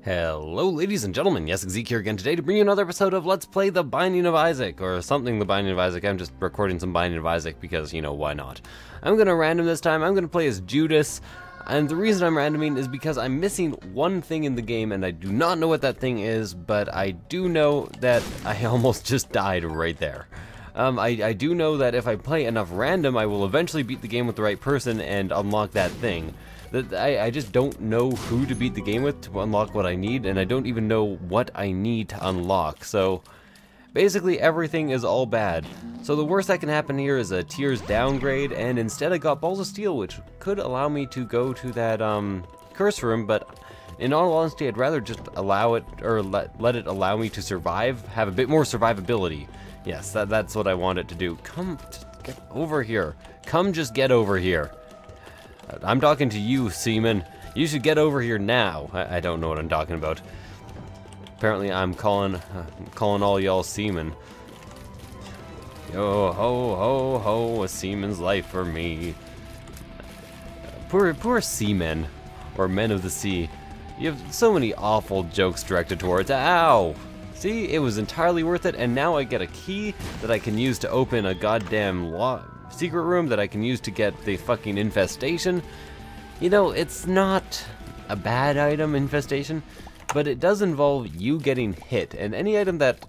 Hello ladies and gentlemen, yes, Zeke here again today to bring you another episode of Let's Play The Binding of Isaac, or something The Binding of Isaac. I'm just recording some Binding of Isaac because, you know, why not? I'm gonna random this time. I'm gonna play as Judas, and the reason I'm randoming is because I'm missing one thing in the game, and I do not know what that thing is, but I do know that I almost just died right there. I do know that if I play enough random, I will eventually beat the game with the right person and unlock that thing. I just don't know who to beat the game with to unlock what I need, and I don't even know what I need to unlock, so basically everything is all bad. So the worst that can happen here is a Tears downgrade, and instead I got Balls of Steel, which could allow me to go to that curse room, but in all honesty I'd rather just allow it, or let it allow me to survive, have a bit more survivability. Yes, that's what I want it to do. Come, get over here. Come just get over here. I'm talking to you, Seaman. You should get over here now. I don't know what I'm talking about. Apparently I'm calling all y'all Seaman. Yo ho ho ho, a seaman's life for me. Poor seamen, or men of the sea. You have so many awful jokes directed towards. Ow! See, it was entirely worth it, and now I get a key that I can use to open a goddamn secret room that I can use to get the fucking infestation. You know, it's not a bad item, infestation, but it does involve you getting hit, and any item that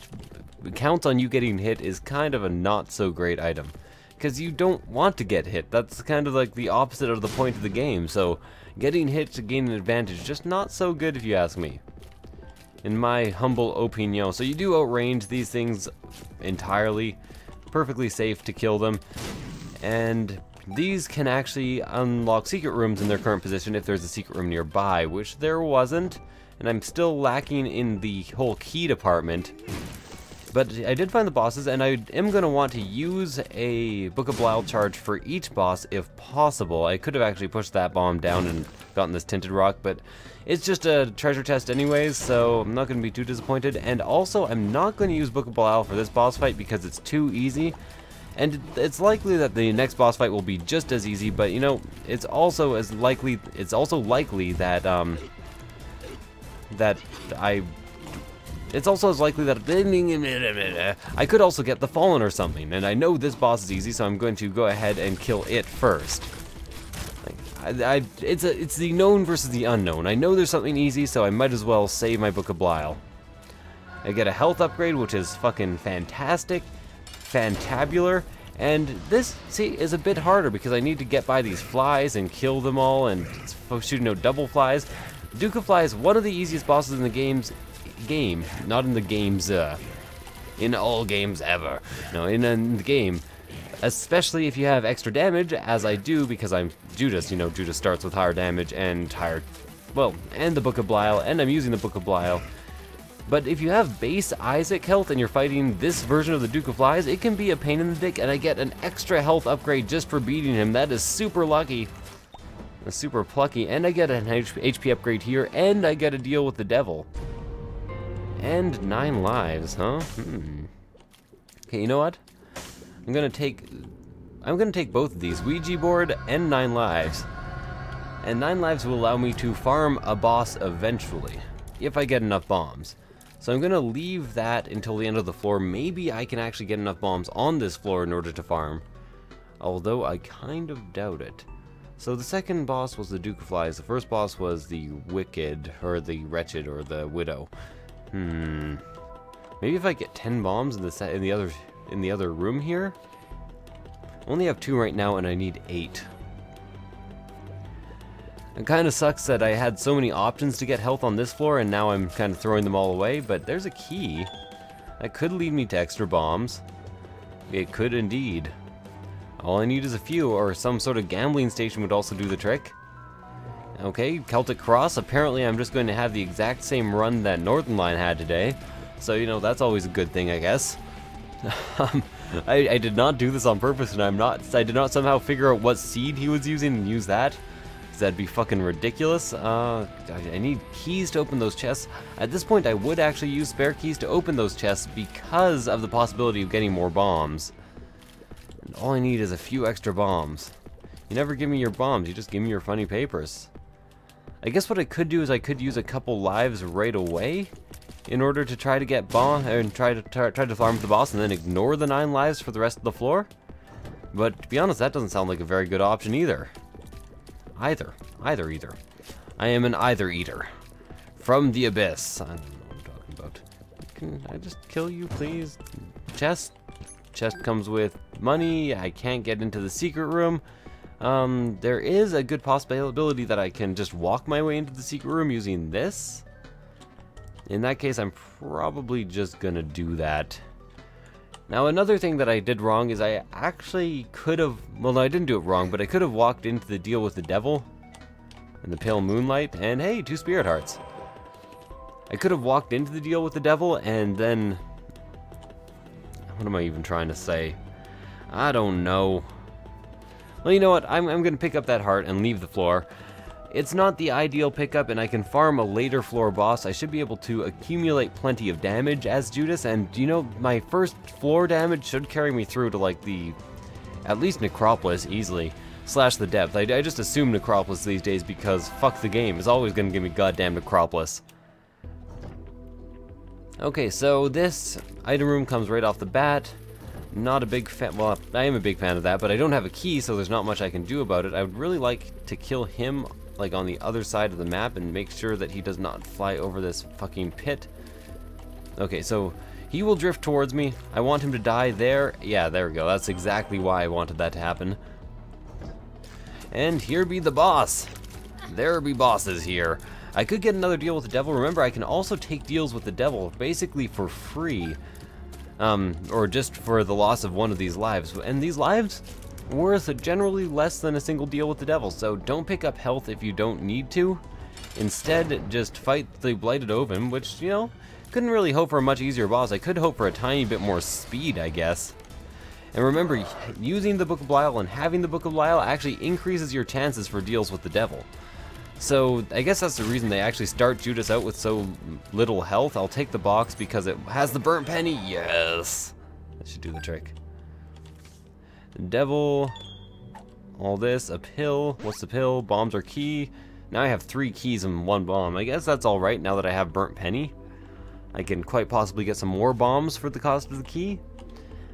counts on you getting hit is kind of a not so great item, because you don't want to get hit. That's kind of like the opposite of the point of the game, so getting hit to gain an advantage, just not so good if you ask me, in my humble opinion. So you do outrange these things entirely, perfectly safe to kill them, and these can actually unlock secret rooms in their current position if there's a secret room nearby, which there wasn't, and I'm still lacking in the whole key department. But I did find the bosses, and I am going to want to use a Book of Belial charge for each boss if possible. I could have actually pushed that bomb down and gotten this tinted rock, but it's just a treasure chest anyways, so I'm not going to be too disappointed. And also, I'm not going to use Book of Belial for this boss fight because it's too easy. And it's likely that the next boss fight will be just as easy, but you know, it's also likely that I could also get the Fallen or something, and I know this boss is easy, so I'm going to go ahead and kill it first. It's the known versus the unknown. I know there's something easy, so I might as well save my Book of Belial. I get a health upgrade, which is fucking fantastic, fantabular, and this, see, is a bit harder because I need to get by these flies and kill them all, and shooting out double flies. Duke of Flies, one of the easiest bosses in the not in the games, in all games ever. No, in the game. Especially if you have extra damage, as I do, because I'm Judas. You know, Judas starts with higher damage and and the Book of Belial, and I'm using the Book of Belial. But if you have base Isaac health and you're fighting this version of the Duke of Flies, it can be a pain in the dick, and I get an extra health upgrade just for beating him. That is super lucky. Super plucky, and I get an HP upgrade here, and I get to deal with the devil. And 9 lives, huh? Okay, you know what? I'm gonna take both of these, Ouija board and 9 lives. And 9 lives will allow me to farm a boss eventually, if I get enough bombs. So I'm gonna leave that until the end of the floor. Maybe I can actually get enough bombs on this floor in order to farm, although I kind of doubt it. So the second boss was the Duke of Flies. The first boss was the Wicked, or the Wretched, or the Widow. Maybe if I get 10 bombs in the other room here. I only have 2 right now, and I need 8. It kind of sucks that I had so many options to get health on this floor, and now I'm kind of throwing them all away. But there's a key that could lead me to extra bombs. It could indeed. All I need is a few, or some sort of gambling station would also do the trick. Okay, Celtic Cross. Apparently I'm just going to have the exact same run that Northernlion had today. So, you know, that's always a good thing, I guess. I did not do this on purpose, and I did not somehow figure out what seed he was using and use that, because that'd be fucking ridiculous. I need keys to open those chests. At this point, I would actually use spare keys to open those chests because of the possibility of getting more bombs. And all I need is a few extra bombs. You never give me your bombs, you just give me your funny papers. I guess what I could do is I could use a couple lives right away in order to try to get bomb and try to farm the boss and then ignore the 9 lives for the rest of the floor. But to be honest, that doesn't sound like a very good option either. Either. I am an either eater. From the abyss. I don't know what I'm talking about. Can I just kill you, please? Chest comes with money. I can't get into the secret room. There is a good possibility that I can just walk my way into the secret room using this. In that case, I'm probably just gonna do that. Now, another thing that I did wrong is I actually could have... Well, no, I didn't do it wrong, but I could have walked into the deal with the devil in the pale moonlight, and hey, 2 spirit hearts. I could have walked into the deal with the devil, and then... What am I even trying to say? I don't know. Well, you know what? I'm going to pick up that heart and leave the floor. It's not the ideal pickup, and I can farm a later floor boss. I should be able to accumulate plenty of damage as Judas, and you know, my first floor damage should carry me through to like the, at least Necropolis easily, slash the depth. I just assume Necropolis these days because fuck the game. It's always going to give me goddamn Necropolis. Okay, so this item room comes right off the bat. Not a big fan, well, I am a big fan of that, but I don't have a key, so there's not much I can do about it. I would really like to kill him like on the other side of the map and make sure that he does not fly over this fucking pit. Okay, so he will drift towards me. I want him to die there. Yeah, there we go. That's exactly why I wanted that to happen. And here be the boss. There be bosses here. I could get another deal with the devil. Remember, I can also take deals with the devil basically for free. Or just for the loss of one of these lives. And these lives worth generally less than a single deal with the devil, so don't pick up health if you don't need to. Instead, just fight the Blighted Oven, which, you know, couldn't really hope for a much easier boss. I could hope for a tiny bit more speed, I guess. And remember, using the Book of Belial and having the Book of Belial actually increases your chances for deals with the devil. So, I guess that's the reason they actually start Judas out with so little health. I'll take the box because it has the burnt penny. Yes! That should do the trick. Devil, all this, a pill. What's the pill? Bombs are key. Now I have 3 keys and 1 bomb. I guess that's alright now that I have burnt penny. I can quite possibly get some more bombs for the cost of the key.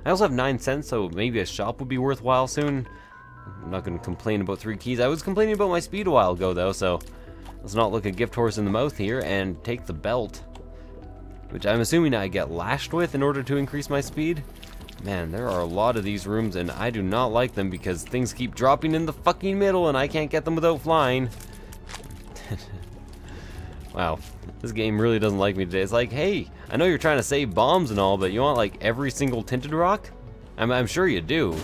I also have 9 cents, so maybe a shop would be worthwhile soon. I'm not going to complain about 3 keys. I was complaining about my speed a while ago though, so let's not look a gift horse in the mouth here and take the belt. Which I'm assuming I get lashed with in order to increase my speed. Man, there are a lot of these rooms and I do not like them because things keep dropping in the fucking middle and I can't get them without flying. Wow, this game really doesn't like me today. It's like, hey, I know you're trying to save bombs and all, but you want like every single tinted rock? I'm sure you do.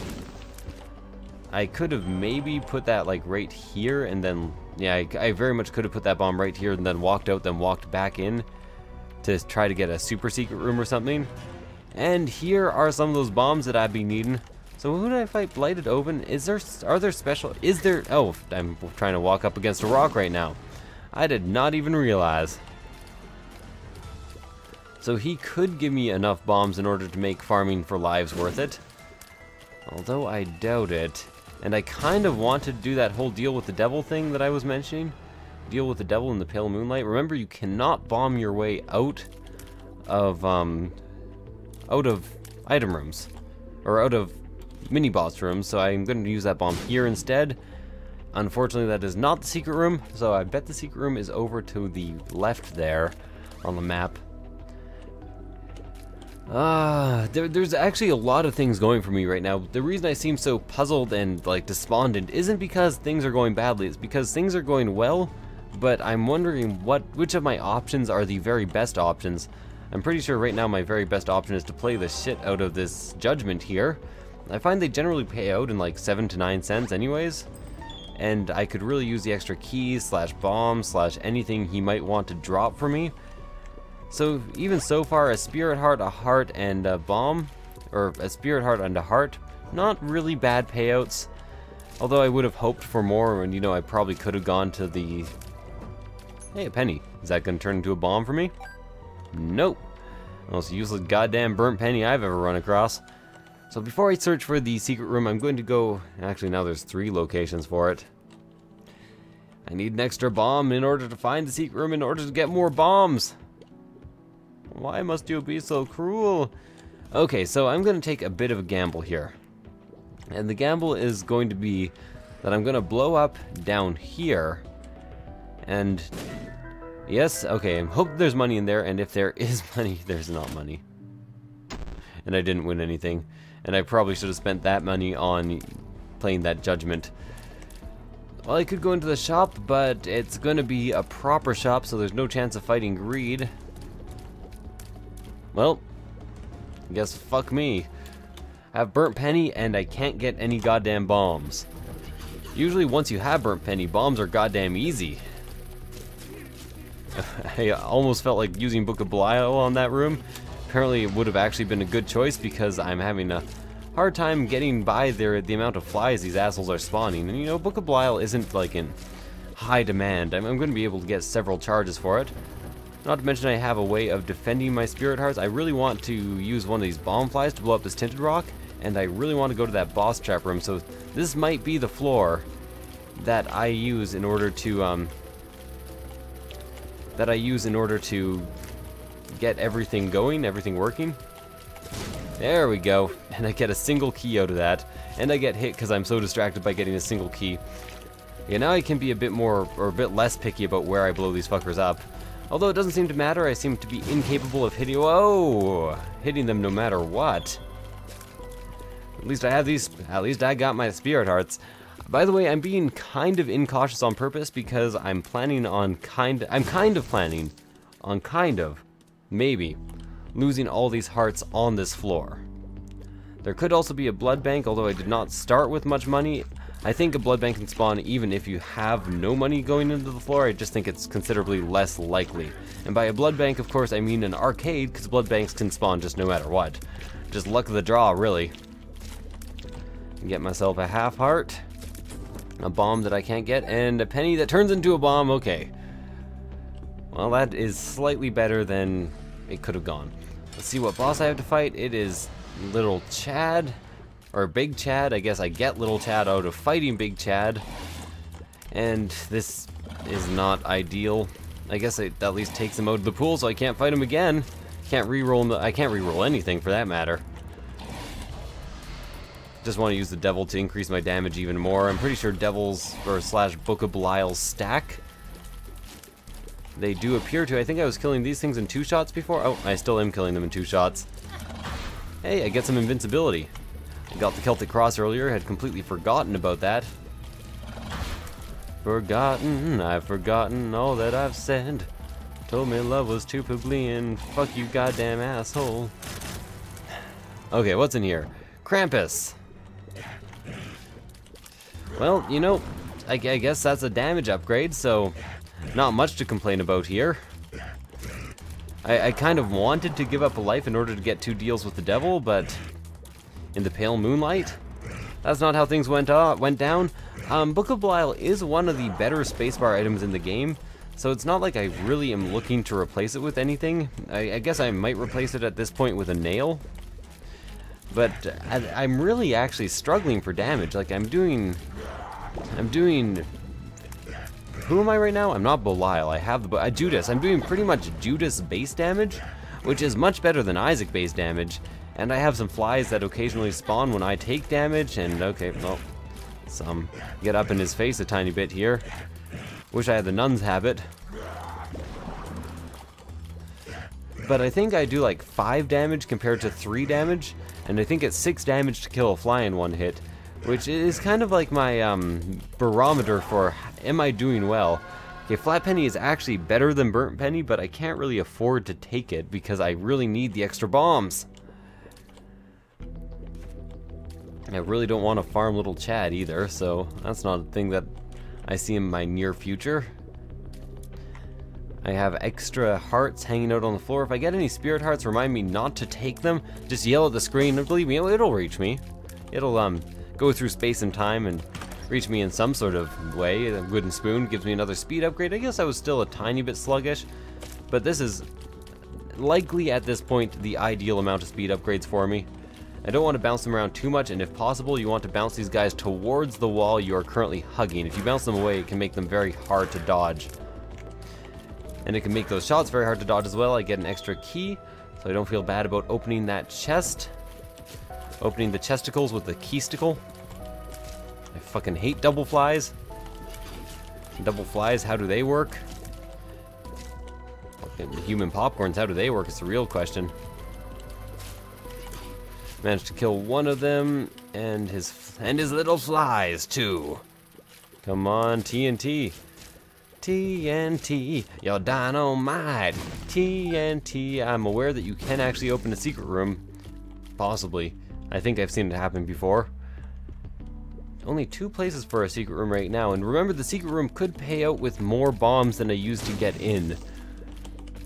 I could have maybe put that like right here and then, yeah, I very much could have put that bomb right here and then walked out, then walked back in to try to get a super secret room or something. And here are some of those bombs that I'd be needing. So who did I fight? Blighted Oven? Are there special, oh, I'm trying to walk up against a rock right now. I did not even realize. So he could give me enough bombs in order to make farming for lives worth it. Although I doubt it. And I kind of want to do that whole deal with the devil thing that I was mentioning. Deal with the devil in the pale moonlight. Remember, you cannot bomb your way out of item rooms. Or out of mini-boss rooms, so I'm going to use that bomb here instead. Unfortunately, that is not the secret room, so I bet the secret room is over to the left there on the map. There's actually a lot of things going for me right now. The reason I seem so puzzled and like despondent isn't because things are going badly, it's because things are going well, but I'm wondering which of my options are the very best options. I'm pretty sure right now my very best option is to play the shit out of this judgment here. I find they generally pay out in like 7 to 9 cents anyways, and I could really use the extra keys slash bombs slash anything he might want to drop for me. So even so far, a spirit heart, a heart, and a bomb, or a spirit heart and a heart, not really bad payouts. Although I would have hoped for more, and you know, I probably could have gone to the... Hey, a penny. Is that going to turn into a bomb for me? Nope. Most useless goddamn burnt penny I've ever run across. So before I search for the secret room, I'm going to go... Actually, now there's 3 locations for it. I need an extra bomb in order to find the secret room in order to get more bombs. Why must you be so cruel? Okay, so I'm going to take a bit of a gamble here. And the gamble is going to be that I'm going to blow up down here. And yes, okay, I hope there's money in there. And if there is money, there's not money. And I didn't win anything. And I probably should have spent that money on playing that judgment. Well, I could go into the shop, but it's going to be a proper shop, so there's no chance of fighting greed. Well, I guess fuck me. I have burnt penny, and I can't get any goddamn bombs. Usually once you have burnt penny, bombs are goddamn easy. I almost felt like using Book of Belial on that room. Apparently it would have actually been a good choice because I'm having a hard time getting by the amount of flies these assholes are spawning. And you know, Book of Belial isn't like in high demand. I'm going to be able to get several charges for it. Not to mention I have a way of defending my spirit hearts. I really want to use one of these bomb flies to blow up this tinted rock. And I really want to go to that boss trap room. So this might be the floor that I use in order to get everything going, everything working. There we go. And I get a single key out of that. And I get hit because I'm so distracted by getting a single key. Yeah, now I can be a bit more, or a bit less picky about where I blow these fuckers up. Although it doesn't seem to matter, I seem to be incapable of hitting, hitting them no matter what. At least I have these, at least I got my spirit hearts. By the way, I'm being kind of incautious on purpose because I'm planning on maybe, losing all these hearts on this floor. There could also be a blood bank, although I did not start with much money. I think a blood bank can spawn even if you have no money going into the floor. I just think it's considerably less likely. And by a blood bank, of course, I mean an arcade, because blood banks can spawn just no matter what. Just luck of the draw, really. Get myself a half heart, a bomb that I can't get, and a penny that turns into a bomb. Okay. Well, that is slightly better than it could have gone. Let's see what boss I have to fight. It is Little Chad, or Big Chad. I guess I get Little Chad out of fighting Big Chad. And this is not ideal. I guess it at least takes him out of the pool, so I can't fight him again. Can't reroll. I can't reroll anything for that matter. Just want to use the devil to increase my damage even more. I'm pretty sure devils or slash Book of Belial's stack. They do appear to. I think I was killing these things in 2 shots before. Oh, I still am killing them in 2 shots. Hey, I get some invincibility. I got the Celtic Cross earlier. Had completely forgotten about that. Forgotten, I've forgotten all that I've said. Told me love was too plebeian. Fuck you, goddamn asshole. Okay, what's in here? Krampus. Well, you know, I guess that's a damage upgrade, so not much to complain about here. I kind of wanted to give up a life in order to get 2 deals with the devil, but in the pale moonlight, that's not how things went down. Book of Belial is one of the better spacebar items in the game, so it's not like I really am looking to replace it with anything. I guess I might replace it at this point with a nail. But I'm really actually struggling for damage. Like I'm doing. Who am I right now? I'm not Belial. I have the Judas. I'm doing pretty much Judas base damage, which is much better than Isaac base damage. And I have some flies that occasionally spawn when I take damage. And okay, well, some get up in his face a tiny bit here. Wish I had the nun's habit. But I think I do like 5 damage compared to 3 damage. And I think it's 6 damage to kill a fly in 1 hit, which is kind of like my barometer for am I doing well. Okay, flat penny is actually better than burnt penny, but I can't really afford to take it because I really need the extra bombs. I really don't want to farm Little Chad either, so that's not a thing that I see in my near future. I have extra hearts hanging out on the floor. If I get any spirit hearts, remind me not to take them. Just yell at the screen, and believe me, it'll reach me. It'll go through space and time and reach me in some sort of way. A wooden spoon gives me another speed upgrade. I guess I was still a tiny bit sluggish, but this is likely at this point the ideal amount of speed upgrades for me. I don't want to bounce them around too much, and if possible, you want to bounce these guys towards the wall you are currently hugging. If you bounce them away, it can make them very hard to dodge. And it can make those shots very hard to dodge as well. I get an extra key, so I don't feel bad about opening that chest. Opening the chesticles with the keysticle. I fucking hate double flies. Double flies, how do they work? Fucking human popcorns, how do they work is the real question. Managed to kill one of them, and his little flies too. Come on, TNT. TNT, your dynamite. TNT. I'm aware that you can actually open a secret room. Possibly. I think I've seen it happen before. Only 2 places for a secret room right now, and remember the secret room could pay out with more bombs than I used to get in.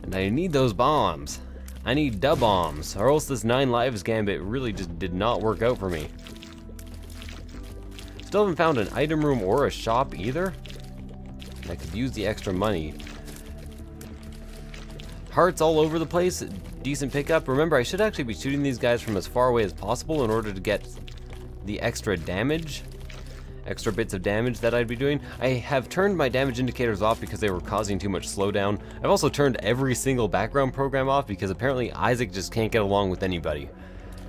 And I need those bombs. I need da bombs, or else this 9 lives gambit really just did not work out for me. Still haven't found an item room or a shop either. I could use the extra money. Hearts all over the place, decent pickup. Remember, I should actually be shooting these guys from as far away as possible in order to get the extra damage. Extra bits of damage that I'd be doing. I have turned my damage indicators off because they were causing too much slowdown. I've also turned every single background program off because apparently Isaac just can't get along with anybody.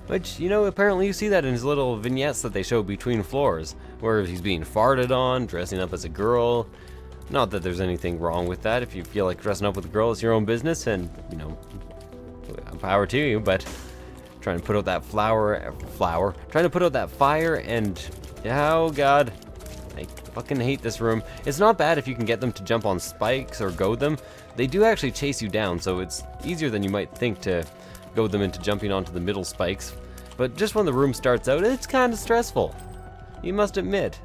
Which, you know, apparently you see that in his little vignettes that they show between floors, where he's being farted on, dressing up as a girl. Not that there's anything wrong with that. If you feel like dressing up with a girl, it's your own business, and, you know, power to you, but trying to put out that trying to put out that fire, and oh god, I fucking hate this room. It's not bad if you can get them to jump on spikes or goad them. They do actually chase you down, so it's easier than you might think to goad them into jumping onto the middle spikes. But just when the room starts out, it's kind of stressful. You must admit,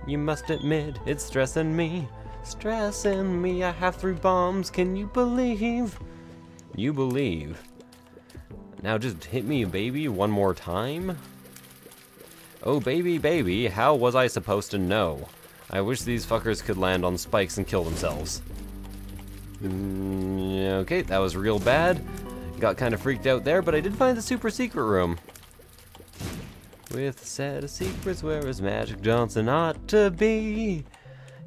it's stressing me. Stressing me, I have 3 bombs, can you believe? You believe. Now just hit me, baby, one more time. Oh, baby, baby, how was I supposed to know? I wish these fuckers could land on spikes and kill themselves. Okay, that was real bad. Got kind of freaked out there, but I did find the super secret room. With a set of secrets where is Magic Johnson ought to be.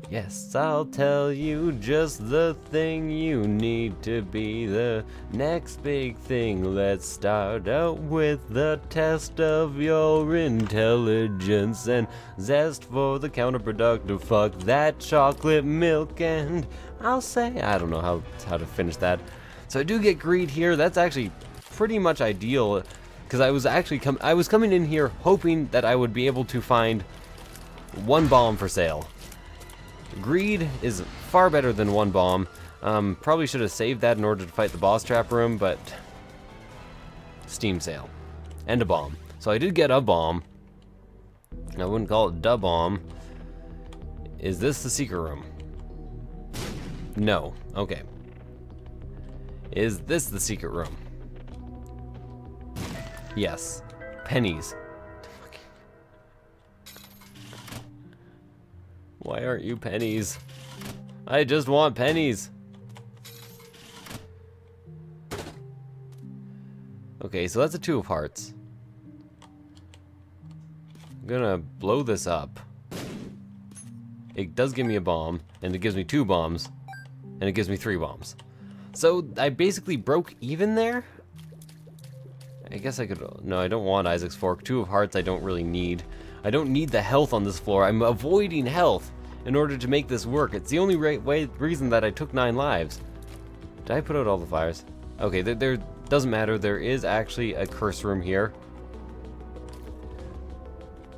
Yes, I'll tell you just the thing you need to be the next big thing. Let's start out with the test of your intelligence and zest for the counterproductive. Fuck that chocolate milk, and I'll say, I don't know how to finish that. So I do get greed here. That's actually pretty much ideal, because I was coming in here hoping that I would be able to find 1 bomb for sale. Greed is far better than 1 bomb. Probably should have saved that in order to fight the boss trap room, but Steam sale. And a bomb. So I did get a bomb. I wouldn't call it da bomb. Is this the secret room? No. Okay. Is this the secret room? Yes. Pennies. Why aren't you pennies? I just want pennies. Okay, so that's a 2 of hearts. I'm gonna blow this up. It does give me a bomb, and it gives me 2 bombs, and it gives me 3 bombs. So I basically broke even there? I guess I could... No, I don't want Isaac's Fork. 2 of hearts I don't really need. I don't need the health on this floor. I'm avoiding health in order to make this work. It's the only reason that I took 9 lives. Did I put out all the fires? Okay, there doesn't matter. There is actually a curse room here.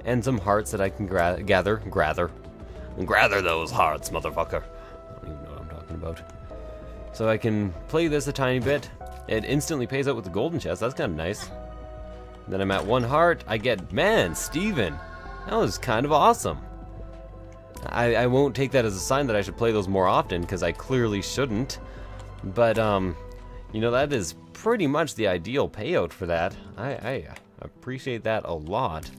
And some hearts that I can gather those hearts, motherfucker. I don't even know what I'm talking about. So I can play this a tiny bit. It instantly pays out with the golden chest. That's kind of nice. Then I'm at 1 heart. I get, man, Steven. That was kind of awesome. I won't take that as a sign that I should play those more often, because I clearly shouldn't. But, you know, that is pretty much the ideal payout for that. I appreciate that a lot.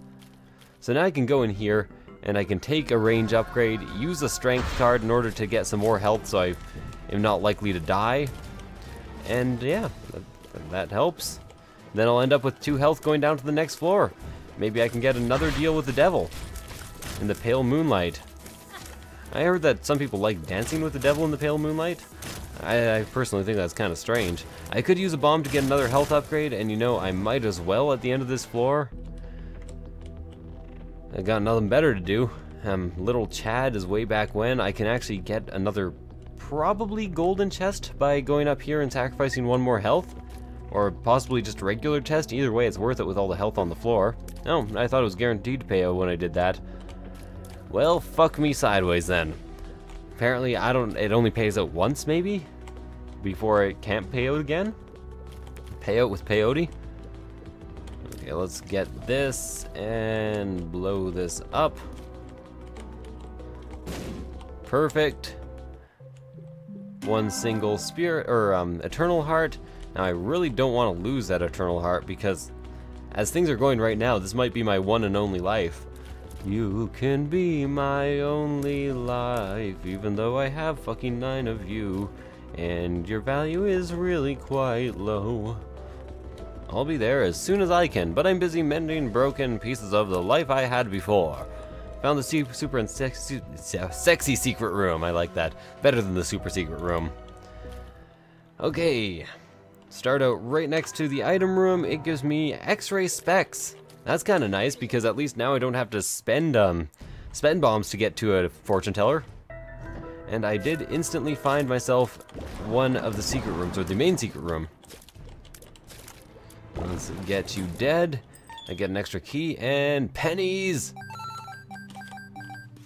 So now I can go in here, and I can take a range upgrade, use a strength card in order to get some more health so I am not likely to die. And yeah, that helps. Then I'll end up with 2 health going down to the next floor. Maybe I can get another deal with the devil in the pale moonlight. I heard that some people like dancing with the devil in the pale moonlight. I personally think that's kind of strange. I could use a bomb to get another health upgrade, and you know, I might as well at the end of this floor. I got nothing better to do. Little Chad is way back when. I can actually get another probably golden chest by going up here and sacrificing 1 more health. Or possibly just a regular chest. Either way, it's worth it with all the health on the floor. Oh, I thought it was guaranteed to pay out when I did that. Well, fuck me sideways then. Apparently, it only pays out once, maybe? Before it can't pay out again? Payout with peyote? Okay, let's get this and blow this up. Perfect. 1 single spirit, or eternal heart. Now, I really don't want to lose that eternal heart because as things are going right now, this might be my one and only life. You can be my only life, even though I have fucking 9 of you, and your value is really quite low. I'll be there as soon as I can, but I'm busy mending broken pieces of the life I had before. Found the super and sexy secret room. I like that. Better than the super secret room. Okay. Start out right next to the item room. It gives me X-ray specs. That's kind of nice because at least now I don't have to spend bombs to get to a fortune teller. And I did instantly find myself one of the secret rooms, or the main secret room. Let's get you dead. I get an extra key and pennies.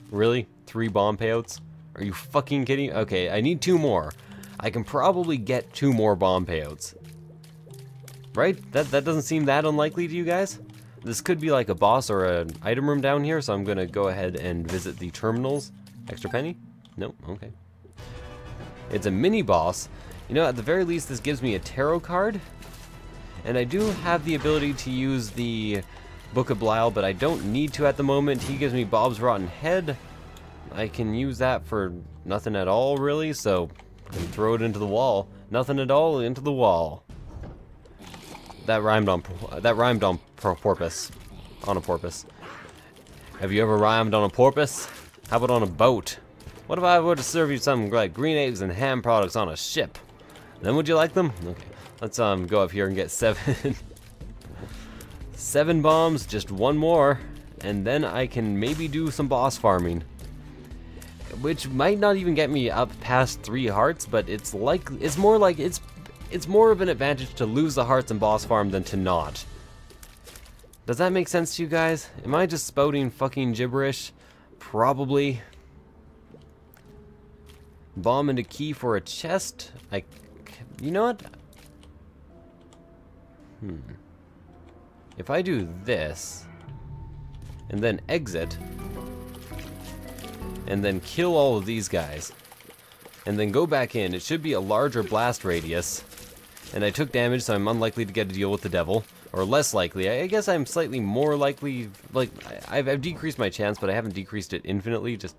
Really? 3 bomb payouts? Are you fucking kidding? Okay, I need 2 more. I can probably get 2 more bomb payouts. Right? That doesn't seem that unlikely to you guys? This could be like a boss or an item room down here, so I'm gonna go ahead and visit the terminals. Extra penny? Nope, okay. It's a mini boss. You know, at the very least, this gives me a tarot card. And I do have the ability to use the Book of Belial, but I don't need to at the moment. He gives me Bob's Rotten Head. I can use that for nothing at all, really, so I can throw it into the wall. Nothing at all into the wall. That rhymed on porpoise. On a porpoise. Have you ever rhymed on a porpoise? How about on a boat? What if I were to serve you something like green eggs and ham products on a ship? Then would you like them? Okay. Let's go up here and get 7 7 bombs, just 1 more, and then I can maybe do some boss farming. Which might not even get me up past 3 hearts, but it's more of an advantage to lose the hearts and boss farm than to not. Does that make sense to you guys? Am I just spouting fucking gibberish? Probably. Bomb and a key for a chest. You know what? If I do this, and then exit, and then kill all of these guys, and then go back in, it should be a larger blast radius. And I took damage, so I'm unlikely to get a deal with the devil. Or less likely. I guess I'm slightly more likely, like, I've decreased my chance, but I haven't decreased it infinitely, just,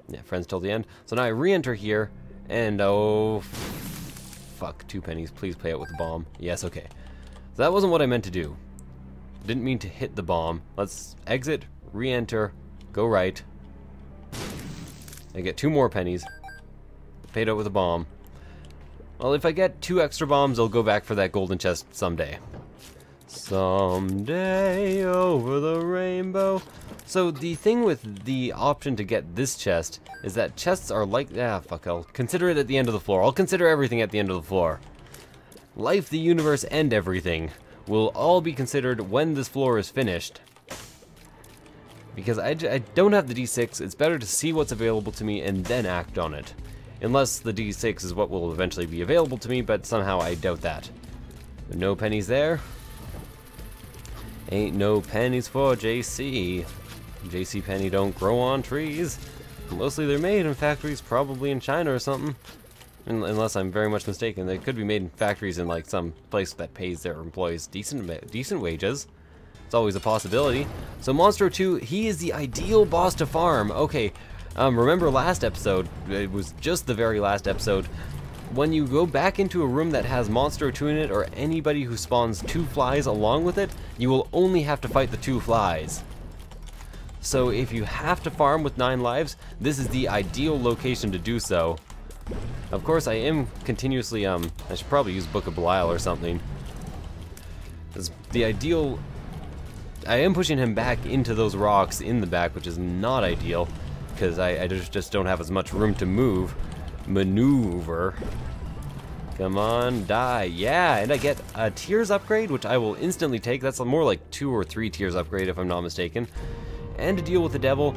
yeah, friends till the end. So now I re-enter here, and oh, fuck, 2 pennies, please play out with the bomb. Yes, okay. So that wasn't what I meant to do. Didn't mean to hit the bomb. Let's exit, re-enter, go right. I get 2 more pennies. Paid out with a bomb. Well, if I get 2 extra bombs, I'll go back for that golden chest someday. Someday over the rainbow. So the thing with the option to get this chest is that chests are like, I'll consider it at the end of the floor. I'll consider everything at the end of the floor. Life, the universe, and everything will all be considered when this floor is finished. Because I don't have the D6, it's better to see what's available to me and then act on it. Unless the D6 is what will eventually be available to me, but somehow I doubt that. No pennies there. Ain't no pennies for JC. JC Penny don't grow on trees. Mostly they're made in factories, probably in China or something. Unless I'm very much mistaken. They could be made in factories in like some place that pays their employees decent wages. It's always a possibility. So Monstro 2, he is the ideal boss to farm. Okay, remember last episode, it was just the very last episode, when you go back into a room that has Monster 2 in it, or anybody who spawns 2 flies along with it, you will only have to fight the 2 flies. So if you have to farm with 9 lives, this is the ideal location to do so. Of course, I am continuously, I should probably use Book of Belial or something. It's the ideal... I am pushing him back into those rocks in the back, which is not ideal, because I just don't have as much room to maneuver. Come on, die. Yeah, and I get a Tears upgrade, which I will instantly take. That's more like 2 or 3 Tears upgrade, if I'm not mistaken. And to deal with the devil,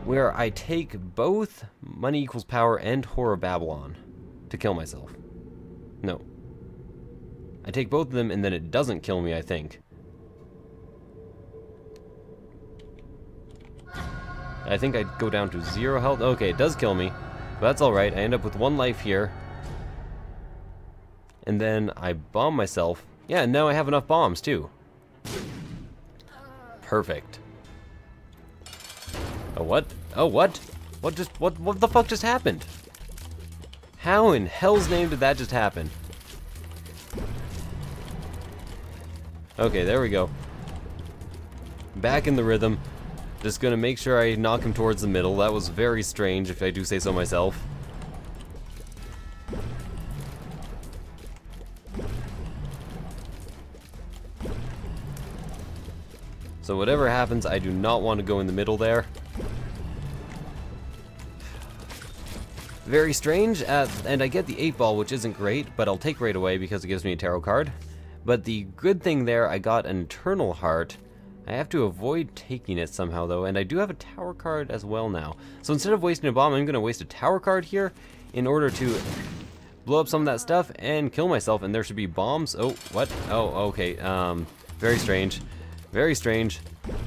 where I take both Money Equals Power and Horror Babylon to kill myself. No. I take both of them, and then it doesn't kill me, I think. I think I go down to 0 health. Okay, it does kill me, but that's alright. I end up with 1 life here. And then I bomb myself. Yeah, and now I have enough bombs, too. Perfect. Oh, what? Oh, what? What the fuck just happened? How in hell's name did that just happen? Okay, there we go. Back in the rhythm. Just gonna make sure I knock him towards the middle. That was very strange, if I do say so myself. So whatever happens, I do not want to go in the middle there. Very strange, and I get the 8-ball, which isn't great, but I'll take right away because it gives me a tarot card. But the good thing there, I got an Eternal Heart. I have to avoid taking it somehow, though, and I do have a tower card as well now. So instead of wasting a bomb, I'm going to waste a tower card here in order to blow up some of that stuff and kill myself, and there should be bombs. Oh, what? Oh, okay. Very strange. Very strange.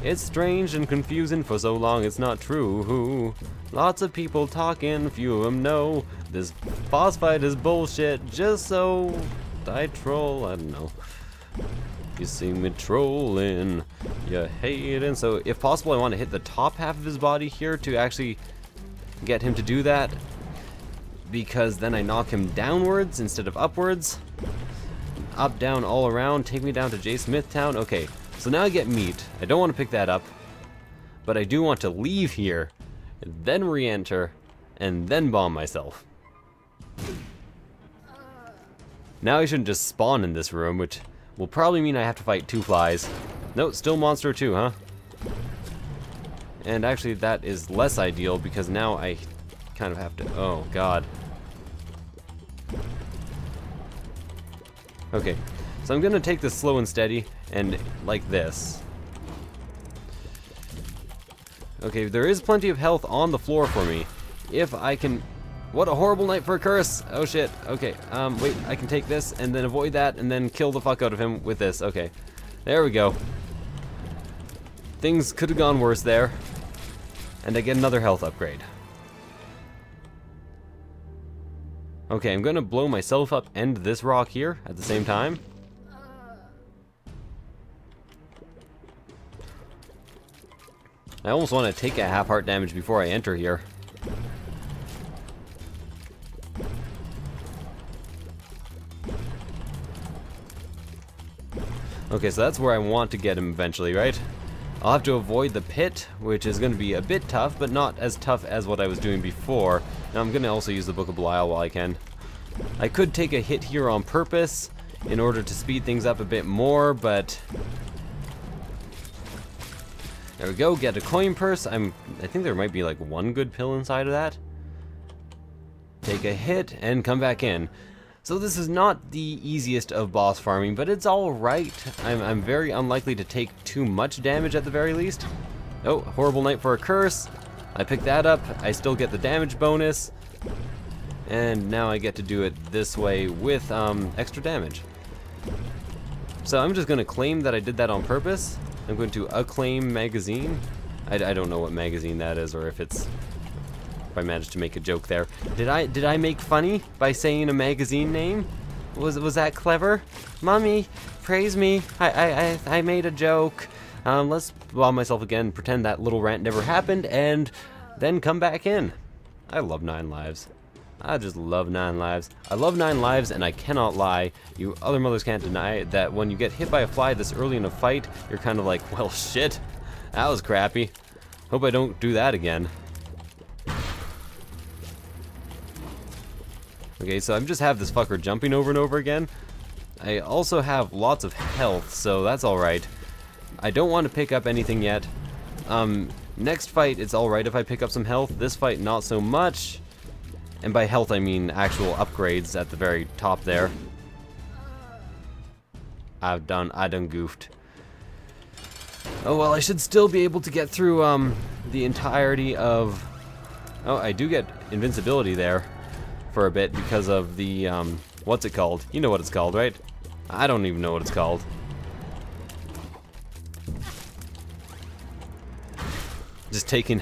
It's strange and confusing for so long it's not true. Lots of people talking, few of them know. This boss fight is bullshit, just so I troll. I don't know. You see me trolling, you hating. So if possible, I want to hit the top half of his body here to actually get him to do that, because then I knock him downwards instead of upwards. Up, down, all around, take me down to J. Smith Town. Okay, so now I get meat. I don't want to pick that up, but I do want to leave here, and then re-enter, and then bomb myself. Now I shouldn't just spawn in this room, which will probably mean I have to fight 2 flies. No, still Monster 2, huh? And actually that is less ideal because now I kind of have to... Oh, God. Okay, so I'm gonna take this slow and steady and like this. Okay, there is plenty of health on the floor for me. If I can... What a horrible night for a curse! Oh shit, okay, wait, I can take this and then avoid that and then kill the fuck out of him with this, okay. There we go. Things could have gone worse there. And I get another health upgrade. Okay, I'm gonna blow myself up and this rock here at the same time. I almost want to take a half heart damage before I enter here. Okay, so that's where I want to get him eventually, right? I'll have to avoid the pit, which is going to be a bit tough, but not as tough as what I was doing before. Now I'm going to also use the Book of Belial while I can. I could take a hit here on purpose in order to speed things up a bit more, but... There we go, get a coin purse. I think there might be like 1 good pill inside of that. Take a hit and come back in. So this is not the easiest of boss farming, but it's alright. I'm very unlikely to take too much damage at the very least. Oh, horrible night for a curse. I pick that up, I still get the damage bonus. And now I get to do it this way with extra damage. So I'm just going to claim that I did that on purpose. I'm going to acclaim magazine. I don't know what magazine that is, or if it's... I managed to make a joke there. Did I make funny by saying a magazine name? Was that clever? Mommy, praise me. I made a joke. Let's bomb myself again, pretend that little rant never happened, and then come back in. I love 9 lives. I just love 9 lives. I love 9 lives, and I cannot lie. You other mothers can't deny that when you get hit by a fly this early in a fight, you're kind of like, well, shit. That was crappy. Hope I don't do that again. Okay, so I just have this fucker jumping over and over again. I also have lots of health, so that's alright. I don't want to pick up anything yet. Next fight, it's alright if I pick up some health. This fight, not so much. And by health, I mean actual upgrades at the very top there. I done goofed. Oh well, I should still be able to get through the entirety of... Oh, I do get invincibility there for a bit because of the what's it called? You know what it's called, right? I don't even know what it's called. Just taking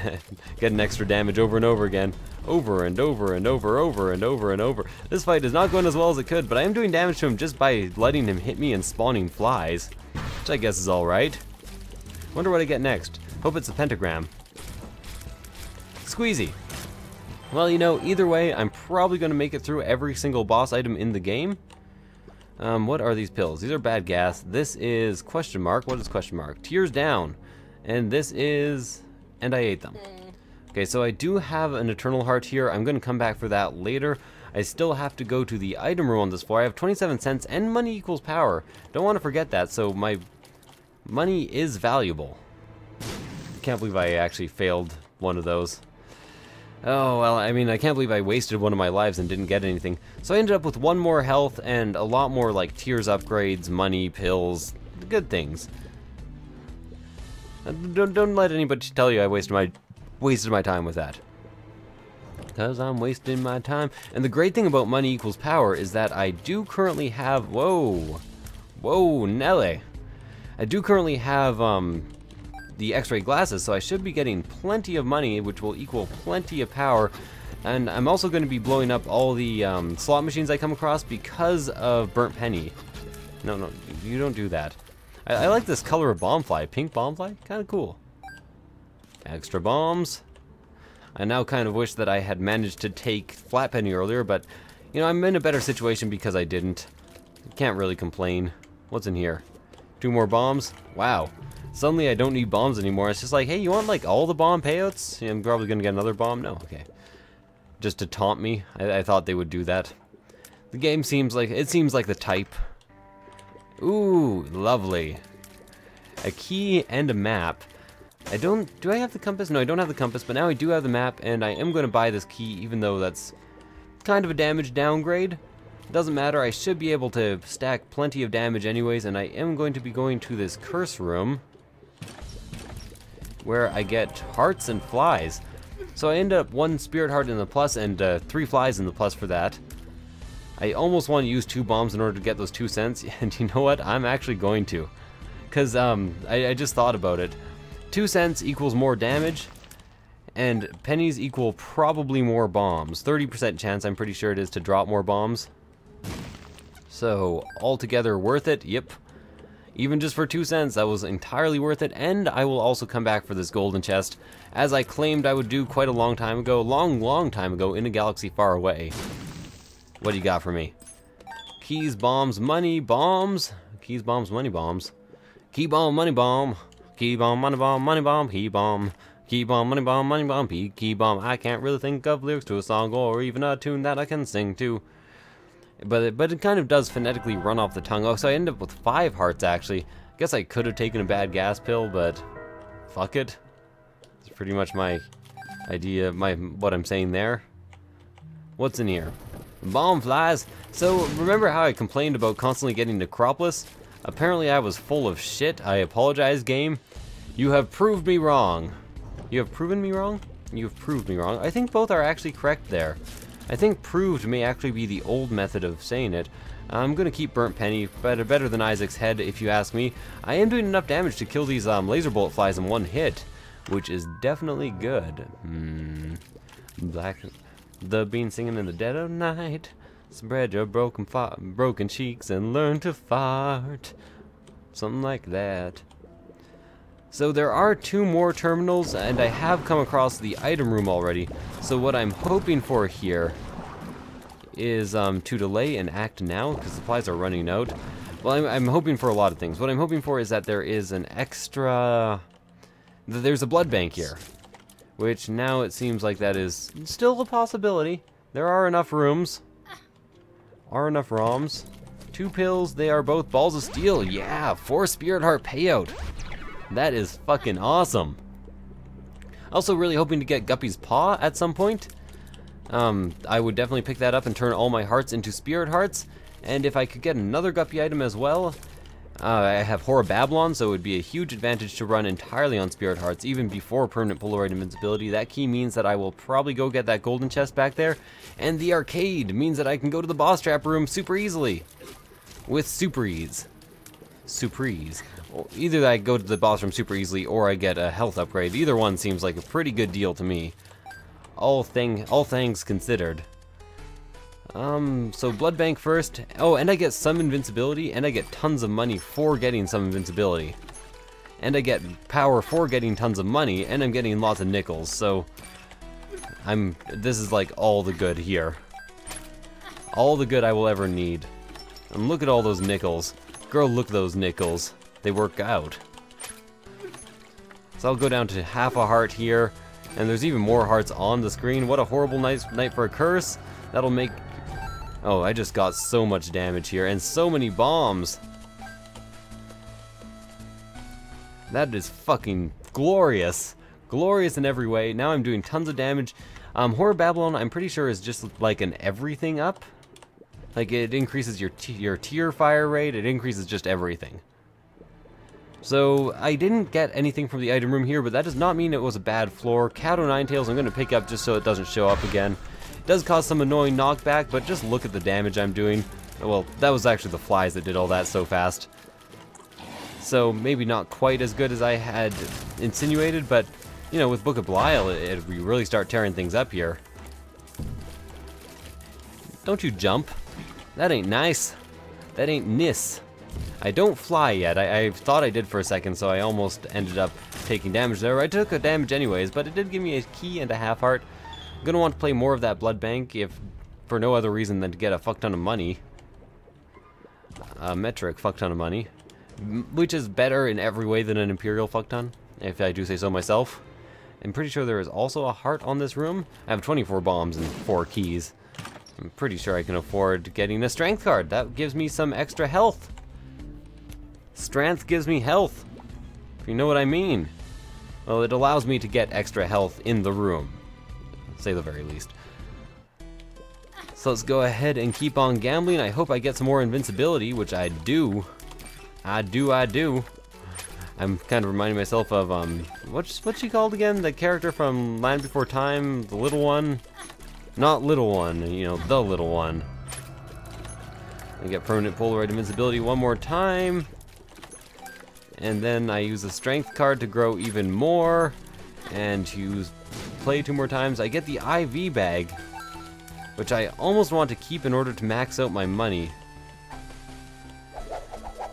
getting extra damage over and over again. Over and over and over and over. This fight is not going as well as it could, but I am doing damage to him just by letting him hit me and spawning flies, which I guess is alright. Wonder what I get next. Hope it's a pentagram. Squeezy. Well, you know, either way, I'm probably going to make it through every single boss item in the game. What are these pills? These are bad gas. This is question mark. What is question mark? Tears down. And this is... And I ate them. Okay, so I do have an Eternal Heart here. I'm going to come back for that later. I still have to go to the item room on this floor. I have 27 cents and money equals power. Don't want to forget that, so my money is valuable. Can't believe I actually failed one of those. Oh, well, I mean, I can't believe I wasted one of my lives and didn't get anything. So I ended up with 1 more health and a lot more, like, tears upgrades, money, pills, good things. Don't let anybody tell you I wasted my time with that. Because I'm wasting my time. And the great thing about money equals power is that I do currently have... Whoa, Nelly. I do currently have, the X-ray glasses, so I should be getting plenty of money, which will equal plenty of power. And I'm also going to be blowing up all the slot machines I come across because of Burnt Penny. No, you don't do that. I like this color of bombfly. Pink bombfly? Kind of cool. Extra bombs. I now kind of wish that I had managed to take Flat Penny earlier, but, you know, I'm in a better situation because I didn't. Can't really complain. What's in here? 2 more bombs? Wow. Suddenly I don't need bombs anymore. It's just like, hey, you want like all the bomb payouts? Yeah, I'm probably gonna get another bomb. No, okay. Just to taunt me. I thought they would do that. The game seems like the type. Ooh, lovely. A key and a map. Do I have the compass? No, I don't have the compass, but now I do have the map, and I am gonna buy this key, even though that's kind of a damage downgrade. Doesn't matter, I should be able to stack plenty of damage anyways, and I am going to be going to this curse room where I get hearts and flies. So I end up 1 spirit heart in the plus and 3 flies in the plus for that. I almost want to use 2 bombs in order to get those 2 cents, and you know what? I'm actually going to. Because I just thought about it. 2 cents equals more damage, and pennies equal probably more bombs. 30% chance, I'm pretty sure it is, to drop more bombs. So, altogether worth it? Yep. Even just for 2 cents, that was entirely worth it, and I will also come back for this golden chest, as I claimed I would do quite a long time ago, long time ago, in a galaxy far away. What do you got for me? Keys, bombs, money, bombs. Keys, bombs, money, bombs. Key bomb, money bomb. Key bomb, money bomb, money bomb, key bomb. Key bomb, money bomb, key bomb. I can't really think of lyrics to a song or even a tune that I can sing to. But it kind of does phonetically run off the tongue. Oh, so I end up with 5 hearts, actually. I guess I could have taken a bad gas pill, but fuck it. It's pretty much my idea, what I'm saying there. What's in here? Bomb flies. So, remember how I complained about constantly getting Necropolis? Apparently I was full of shit. I apologize, game. You have proved me wrong. You have proven me wrong? You have proved me wrong. I think both are actually correct there. I think proved may actually be the old method of saying it. I'm gonna keep Burnt Penny, better than Isaac's head if you ask me. I am doing enough damage to kill these laser bullet flies in 1 hit, which is definitely good. The bean singing in the dead of night. Spread your broken cheeks and learn to fart. Something like that. So there are 2 more terminals, and I have come across the item room already. So what I'm hoping for here is to delay and act now, because supplies are running out. Well, I'm hoping for a lot of things. What I'm hoping for is that there is an extra... There's a blood bank here, which now it seems like that is still a possibility. There are enough rooms. Are enough ROMs. 2 pills, they are both balls of steel. Yeah, 4 Spirit Heart payout. That is fucking awesome. Also really hoping to get Guppy's Paw at some point. I would definitely pick that up and turn all my hearts into Spirit Hearts. And if I could get another Guppy item as well, I have Whore of Babylon, so it would be a huge advantage to run entirely on Spirit Hearts, even before permanent Polaroid invincibility. That key means that I will probably go get that golden chest back there, and the arcade means that I can go to the boss trap room super easily. With super ease. Super ease. Either I go to the boss room super easily, or I get a health upgrade. Either one seems like a pretty good deal to me. All things considered. So blood bank first. Oh, and I get some invincibility, and I get tons of money for getting some invincibility. And I get power for getting tons of money, and I'm getting lots of nickels, so this is like all the good here. All the good I will ever need. And look at all those nickels. Girl, look at those nickels. They work out. So I'll go down to half a heart here, and there's even more hearts on the screen. What a horrible night for a curse. That'll make... Oh, I just got so much damage here, and so many bombs. That is fucking glorious. Glorious in every way. Now I'm doing tons of damage. Whore of Babylon, I'm pretty sure, is just like an everything up. Like, it increases your tier fire rate, it increases just everything. So, I didn't get anything from the item room here, but that does not mean it was a bad floor. Cat o' Nine Tails I'm going to pick up just so it doesn't show up again. It does cause some annoying knockback, but just look at the damage I'm doing. Well, that was actually the flies that did all that so fast. So, maybe not quite as good as I had insinuated, but, you know, with Book of Belial, we really start tearing things up here. Don't you jump. That ain't nice. That ain't nis. I don't fly yet. I thought I did for a second, so I almost ended up taking damage there. I took a damage anyways, but it did give me a key and a half heart. I'm gonna want to play more of that blood bank, if for no other reason than to get a fuck ton of money. A metric fuck ton of money. Which is better in every way than an Imperial fuck ton, if I do say so myself. I'm pretty sure there is also a heart on this room. I have 24 bombs and 4 keys. I'm pretty sure I can afford getting a strength card. That gives me some extra health. Strength gives me health, if you know what I mean. Well, it allows me to get extra health in the room, say the very least. So let's go ahead and keep on gambling. I hope I get some more invincibility, which I do. I do. I'm kind of reminding myself of, what's she called again? The character from Land Before Time, the little one? Not little one, you know, the little one. I get permanent Polaroid invincibility one more time. And then I use the strength card to grow even more. And use play 2 more times. I get the IV bag, which I almost want to keep in order to max out my money.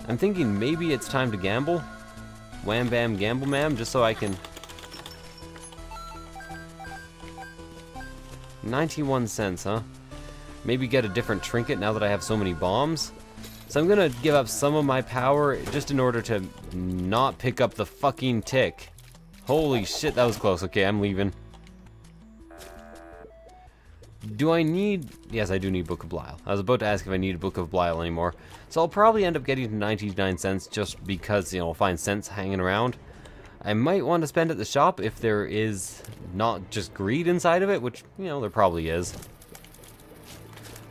I'm thinking maybe it's time to gamble. Wham bam gamble ma'am, just so I can... 91 cents, huh? Maybe get a different trinket now that I have so many bombs. So I'm gonna give up some of my power just in order to not pick up the fucking tick. Holy shit, that was close. Okay, I'm leaving. Do I need... Yes, I do need Book of Belial. I was about to ask if I need a Book of Belial anymore. So I'll probably end up getting to 99 cents just because, you know, I'll find cents hanging around. I might want to spend at the shop if there is not just greed inside of it, which, you know, there probably is.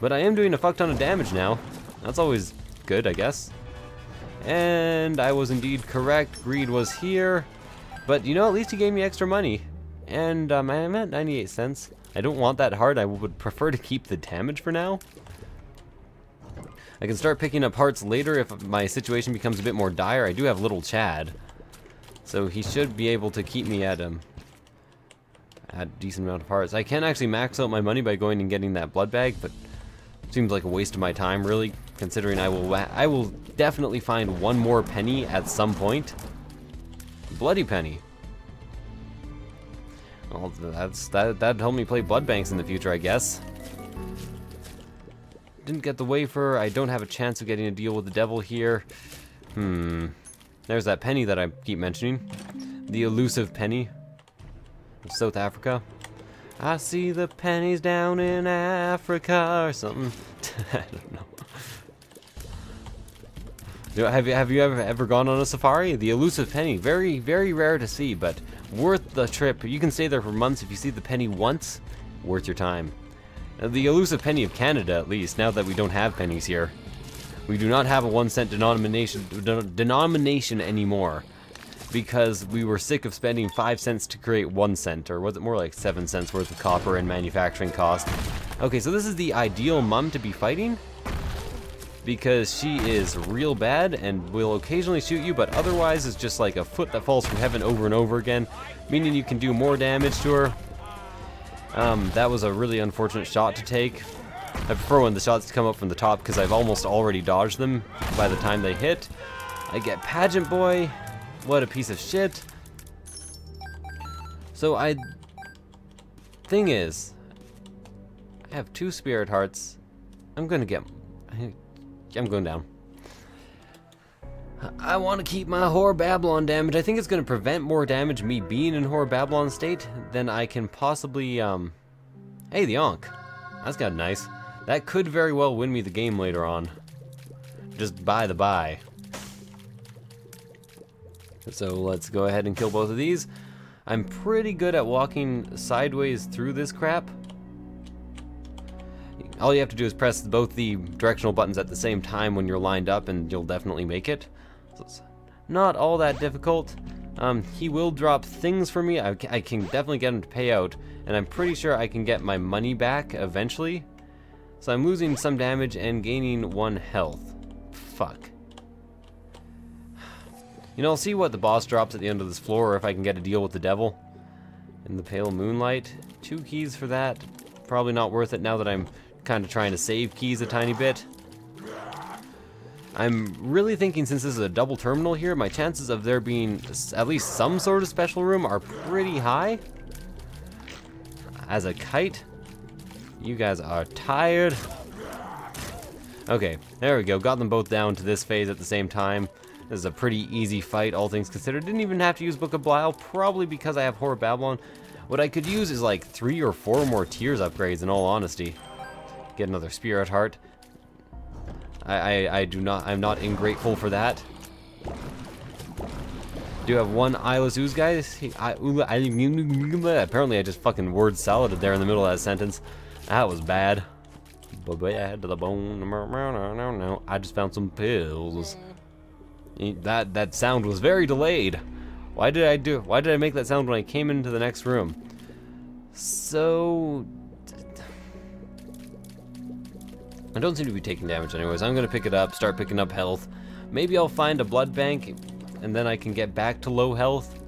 But I am doing a fuck ton of damage now. That's always good, I guess. And I was indeed correct. Greed was here. But, you know, at least he gave me extra money. And I'm at 98 cents. I don't want that heart. I would prefer to keep the damage for now. I can start picking up hearts later if my situation becomes a bit more dire. I do have little Chad. So he should be able to keep me at a decent amount of hearts. I can actually max out my money by going and getting that blood bag, but it seems like a waste of my time, really, considering I will definitely find one more penny at some point. Bloody penny. Well, that'd help me play blood banks in the future, I guess. didn't get the wafer. I don't have a chance of getting a deal with the devil here. There's that penny that I keep mentioning. The elusive penny of South Africa. I see the pennies down in Africa or something. I don't know. Have you ever gone on a safari? The elusive penny, very, very rare to see, but worth the trip. You can stay there for months if you see the penny once. Worth your time. The elusive penny of Canada, at least, now that we don't have pennies here. We do not have a 1 cent denomination anymore, because we were sick of spending 5 cents to create 1 cent, or was it more like 7 cents worth of copper and manufacturing cost? Okay, so this is the ideal mum to be fighting, because she is real bad and will occasionally shoot you, but otherwise is just like a foot that falls from heaven over and over again, meaning you can do more damage to her. That was a really unfortunate shot to take. I prefer when the shots come up from the top because I've almost already dodged them by the time they hit. I get Pageant Boy. What a piece of shit. So thing is, I have 2 spirit hearts. I'm going down. I want to keep my Whore Babylon damage. I think it's going to prevent more damage me being in Whore Babylon state than I can possibly, Hey, the Ankh. That's kind of nice. That could very well win me the game later on. Just by the by. So let's go ahead and kill both of these. I'm pretty good at walking sideways through this crap. All you have to do is press both the directional buttons at the same time when you're lined up and you'll definitely make it. So it's not all that difficult. He will drop things for me. I can definitely get him to pay out, and I'm pretty sure I can get my money back eventually. So I'm losing some damage and gaining 1 health. Fuck. You know, I'll see what the boss drops at the end of this floor, or if I can get a deal with the devil in the pale moonlight. 2 keys for that. Probably not worth it now that I'm kind of trying to save keys a tiny bit. I'm really thinking, since this is a double terminal here, my chances of there being at least some sort of special room are pretty high. As a kite. You guys are tired. Okay, there we go. Got them both down to this phase at the same time. This is a pretty easy fight, all things considered. Didn't even have to use Book of Belial, probably because I have Whore Babylon. What I could use is like 3 or 4 more Tears upgrades, in all honesty. Get another Spirit Heart. I'm not ingrateful for that. Do have 1 Eyeless Ooze, guys. Apparently I just fucking word saladed there in the middle of that sentence. That was bad. Bad to the bone. I just found some pills. That sound was very delayed. Why did I make that sound when I came into the next room? So I don't seem to be taking damage anyways. I'm gonna pick it up, start picking up health. Maybe I'll find a blood bank and then I can get back to low health.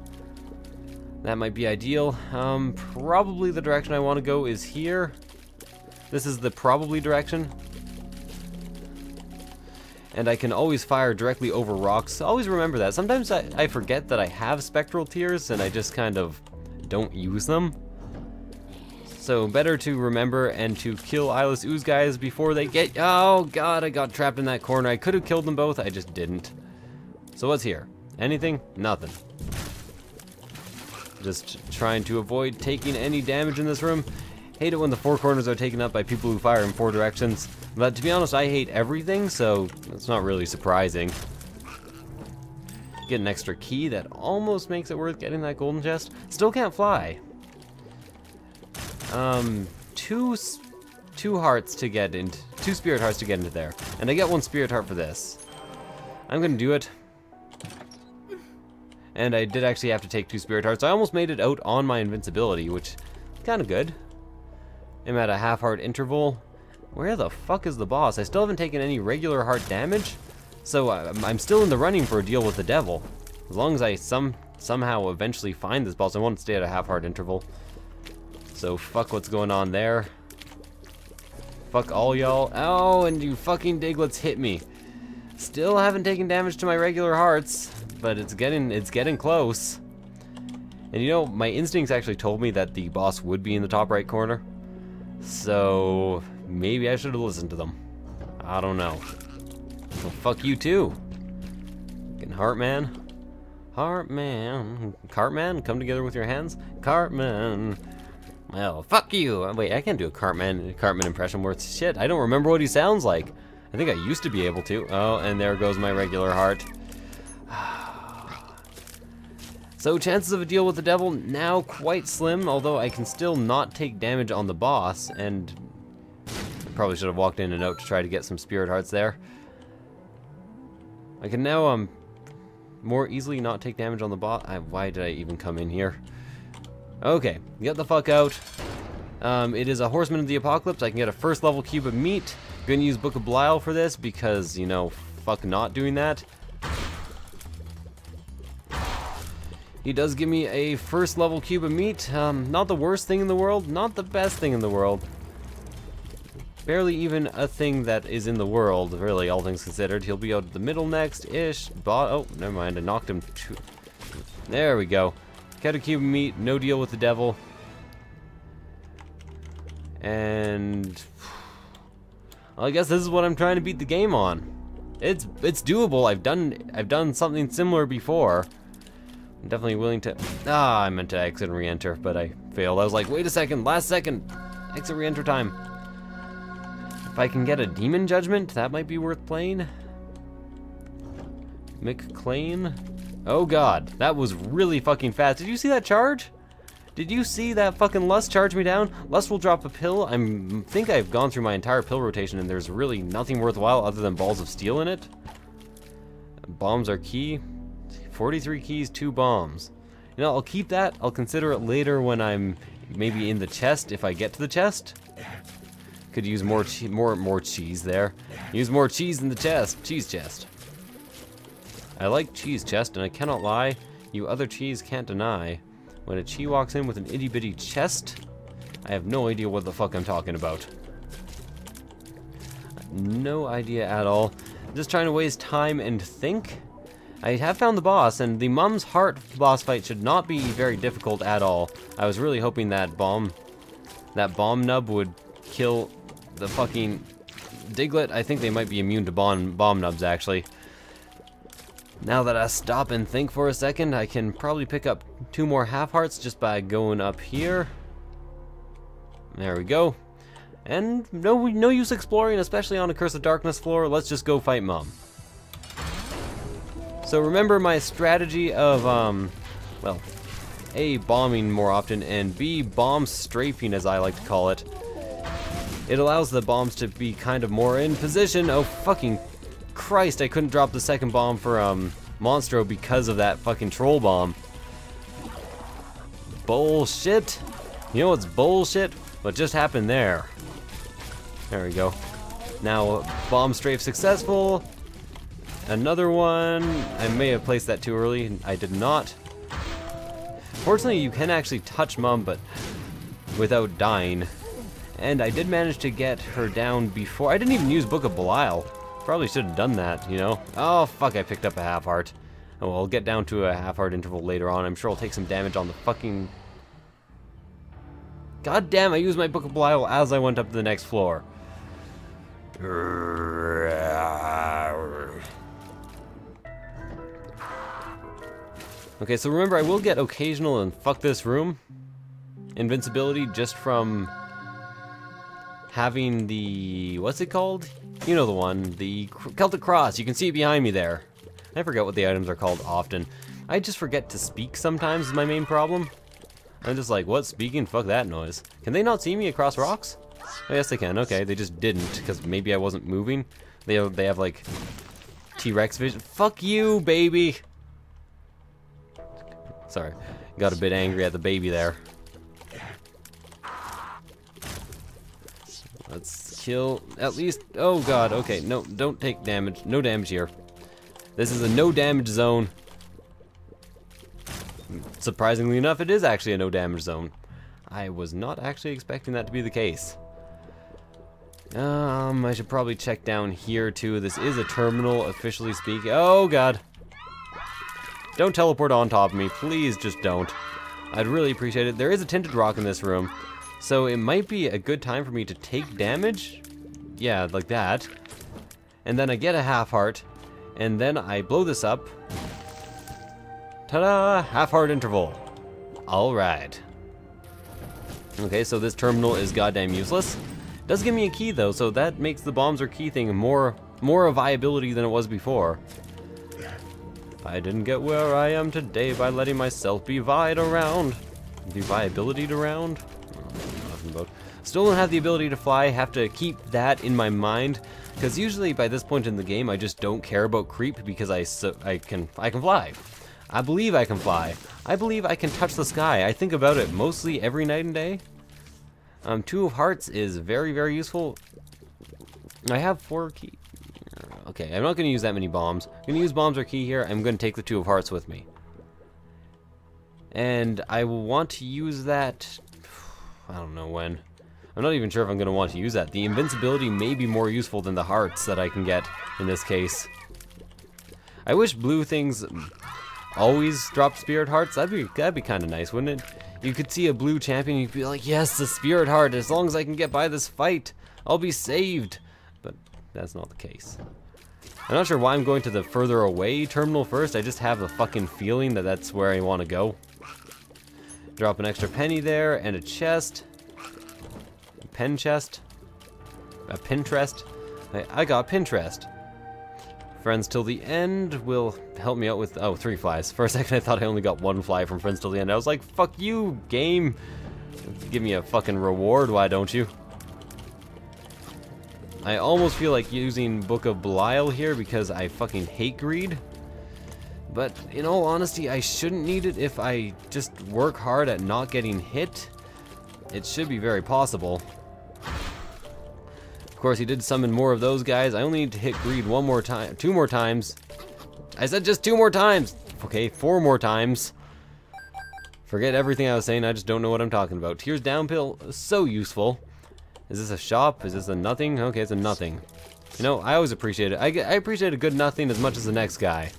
That might be ideal. Probably the direction I want to go is here. This is the probably direction. And I can always fire directly over rocks. Always remember that. Sometimes I forget that I have Spectral Tears and I just kind of don't use them. So better to remember and to kill Eyeless Ooze guys before they get... Oh god, I got trapped in that corner. I could have killed them both, I just didn't. So what's here? Anything? Nothing. Just trying to avoid taking any damage in this room. Hate it when the 4 corners are taken up by people who fire in 4 directions. But to be honest, I hate everything, so it's not really surprising. Get an extra key that almost makes it worth getting that golden chest. Still can't fly. 2 hearts to get into, 2 spirit hearts to get into there. And I get 1 spirit heart for this. I'm gonna do it. And I did actually have to take 2 spirit hearts. I almost made it out on my invincibility, which is kind of good. I'm at a half heart interval. Where the fuck is the boss? I still haven't taken any regular heart damage, so I'm still in the running for a deal with the devil. As long as I somehow eventually find this boss, I want to stay at a half heart interval. So fuck what's going on there. Fuck all y'all. Oh, and you fucking Diglets hit me. Still haven't taken damage to my regular hearts, but it's getting close. And you know, my instincts actually told me that the boss would be in the top right corner. So maybe I should have listened to them. I don't know. Well, fuck you too. Fucking Heartman. Heartman. Cartman, come together with your hands. Cartman. Well, fuck you. Wait, I can't do a Cartman impression worth shit. I don't remember what he sounds like. I think I used to be able to. Oh, and there goes my regular heart. So chances of a deal with the devil now quite slim, although I can still not take damage on the boss, and I probably should have walked in a note to try to get some spirit hearts there. I can now more easily not take damage on the boss. Why did I even come in here? Okay, get the fuck out. It is a Horseman of the Apocalypse. I can get a first level cube of meat. I'm gonna use Book of Belial for this because, you know, fuck not doing that. He does give me a first level cube of meat. Not the worst thing in the world, not the best thing in the world. Barely even a thing that is in the world, really, all things considered. He'll be out the middle next-ish. Oh, never mind, I knocked him. There we go. Get a cube of meat, no deal with the devil. And well, I guess this is what I'm trying to beat the game on. It's doable. I've done something similar before. I'm definitely willing to. I meant to exit and re-enter, but I failed. I was like, wait a second, last second, exit re-enter time. If I can get a demon judgment, that might be worth playing. McClane. Oh god, that was really fucking fast. Did you see that charge? Did you see that fucking Lust charge me down? Lust will drop a pill. I think I've gone through my entire pill rotation and there's really nothing worthwhile other than balls of steel in it. Bombs are key. 43 keys, 2 bombs. You know, I'll keep that. I'll consider it later when I'm maybe in the chest, if I get to the chest. Could use more cheese there. Use more cheese in the chest. Cheese chest. I like cheese chest, and I cannot lie. You other cheese can't deny. When a chi walks in with an itty bitty chest, I have no idea what the fuck I'm talking about. No idea at all. I'm just trying to waste time and think. I have found the boss, and the Mum's Heart boss fight should not be very difficult at all. I was really hoping that bomb nub would kill the fucking Diglett. I think they might be immune to bomb nubs, actually. Now that I stop and think for a second, I can probably pick up 2 more half hearts just by going up here. There we go. And no use exploring, especially on a Curse of Darkness floor. Let's just go fight Mum. So remember my strategy of, well, A, bombing more often, and B, bomb strafing, as I like to call it. It allows the bombs to be kind of more in position. Oh, fucking Christ, I couldn't drop the second bomb for, Monstro because of that fucking troll bomb. Bullshit. You know what's bullshit? What just happened there? There we go. Now, bomb strafe successful. Another one. I may have placed that too early. I did not. Fortunately, you can actually touch Mum, but without dying. And I did manage to get her down before. I didn't even use Book of Belial. Probably should have done that, you know? Oh, fuck, I picked up a half heart. Oh, well, I'll get down to a half heart interval later on. I'm sure I'll take some damage on the fucking... God damn, I used my Book of Belial as I went up to the next floor. Okay, so remember, I will get occasional and fuck this room invincibility just from having the... what's it called? You know the one, the Celtic Cross. You can see it behind me there. I forget what the items are called often. I just forget to speak sometimes is my main problem. I'm just like, what, speaking? Fuck that noise. Can they not see me across rocks? Oh, yes, they can. Okay, they just didn't, because maybe I wasn't moving. They have like, T-Rex vision. Fuck you, baby! Sorry, got a bit angry at the baby there. Let's kill at least... oh god, okay, no, don't take damage. No damage here. This is a no damage zone. Surprisingly enough, it is actually a no damage zone. I was not actually expecting that to be the case. I should probably check down here too. This is a terminal, officially speaking. Oh god. Don't teleport on top of me, please just don't. I'd really appreciate it. There is a tinted rock in this room, so it might be a good time for me to take damage. Yeah, like that. and then I get a half heart, and then I blow this up. Ta-da! Half heart interval. Alright. Okay, so this terminal is goddamn useless. Does give me a key though, so that makes the bombs or key thing more a viability than it was before. I didn't get where I am today by letting myself be vied around. Be viability around? Nothing about. Still don't have the ability to fly, have to keep that in my mind, because usually by this point in the game I just don't care about creep because I can fly. I believe I can fly. I believe I can touch the sky. I think about it mostly every night and day. Two of Hearts is very, very useful. I have 4 key. Okay, I'm not going to use that many bombs. I'm going to use bombs or key here. I'm going to take the 2 of Hearts with me. And I will want to use that... I don't know when. I'm not even sure if I'm going to want to use that. The invincibility may be more useful than the hearts that I can get in this case. I wish blue things always dropped spirit hearts. That'd be kind of nice, wouldn't it? You could see a blue champion, you'd be like, yes, the spirit heart. As long as I can get by this fight, I'll be saved. But that's not the case. I'm not sure why I'm going to the further away terminal first. I just have the fucking feeling that that's where I want to go. Drop an extra penny there and a chest. A pen chest. A Pinterest. I got Pinterest. Friends Till the End will help me out with... Oh, 3 flies. For a second I thought I only got 1 fly from Friends Till the End. I was like, fuck you, game. Give me a fucking reward, why don't you? I almost feel like using Book of Belial here because I fucking hate greed. But in all honesty, I shouldn't need it if I just work hard at not getting hit. It should be very possible. Of course, he did summon more of those guys. I only need to hit greed 1 more time, 2 more times. I said just 2 more times. Okay, 4 more times. Forget everything I was saying, I just don't know what I'm talking about. Tears Down pill, so useful. Is this a shop? Is this a nothing? Okay, it's a nothing. You know, I always appreciate it. I appreciate a good nothing as much as the next guy.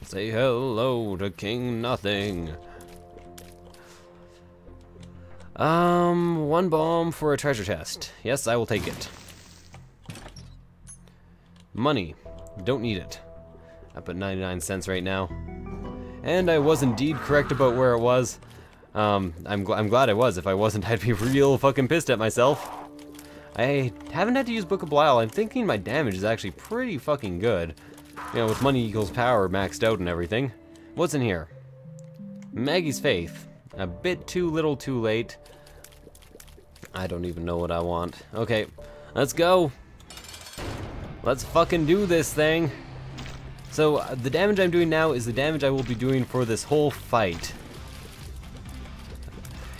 Say hello to King Nothing. 1 bomb for a treasure chest. Yes, I will take it. Money. Don't need it. Up at 99 cents right now. And I was indeed correct about where it was. I'm glad I was. If I wasn't, I'd be real fucking pissed at myself. I haven't had to use Book of Belial. I'm thinking my damage is actually pretty fucking good. You know, with money equals power maxed out and everything. What's in here? Maggie's Faith. A bit too little too late. I don't even know what I want. Okay, let's go. Let's fucking do this thing. So, the damage I'm doing now is the damage I will be doing for this whole fight.